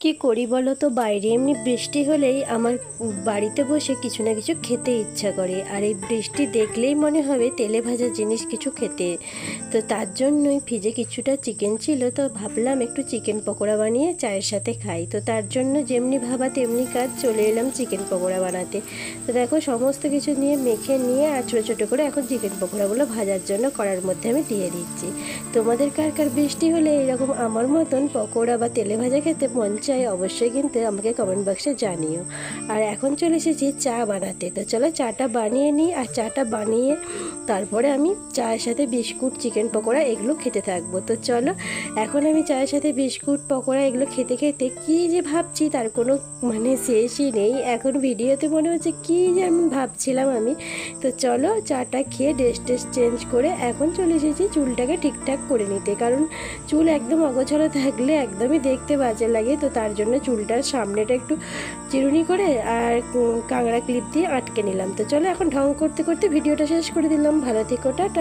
কি করি বলো তো, বাইরে এমনি বৃষ্টি হলেই আমার বাড়িতে বসে কিছু না কিছু খেতে ইচ্ছা করে। আর এই বৃষ্টি দেখলেই মনে হবে তেলে ভাজা জিনিস কিছু খেতে। তো তার জন্যই ফ্রিজে কিছুটা চিকেন ছিল, তো ভাবলাম একটু চিকেন পকোড়া বানিয়ে চায়ের সাথে খাই। তো তার জন্য যেমনি ভাবা তেমনি কাজ, চলে এলাম চিকেন পকোড়া বানাতে। তো দেখো সমস্ত কিছু নিয়ে মেখে নিয়ে আর ছোটো ছোটো করে এখন চিকেন পকোড়াগুলো ভাজার জন্য কড়ার মধ্যে আমি দিয়ে দিচ্ছি। তোমাদের কার কার বৃষ্টি হলে এরকম আমার মতন পকোড়া বা তেলে ভাজা খেতে মন চাই, অবশ্যই কিন্তু আমাকে কমেন্ট বক্সে জানিও। আর এখন চলে এসেছি চা বানাতে, তো চলো চাটা বানিয়ে নিই। আর চাটা বানিয়ে তারপরে আমি চায়ের সাথে বিস্কুট, চিকেন পকোড়া এগুলো খেতে থাকবো। তো চলো, এখন আমি চায়ের সাথে বিস্কুট, পকোড়া এগুলো খেতে খেতে কী যে ভাবছি তার কোনো শেষই নেই। এখন ভিডিওতে মনে হচ্ছে কী যে আমি ভাবছিলাম আমি। তো চলো চাটা খেয়ে ড্রেস চেঞ্জ করে এখন চলে এসেছি চুলটাকে ঠিকঠাক করে নিতে, কারণ চুল একদম অগোছালো থাকলে একদমই দেখতে বাজে লাগে। তো তার জন্য চুলটার সামনেটা একটু চিরুনি করে আর কাংড়া ক্লিপ দিয়ে আটকে নিলাম। তো চলো এখন ঢং করতে করতে ভিডিওটা শেষ করে দিলাম। ভালো থেকো, টাটা।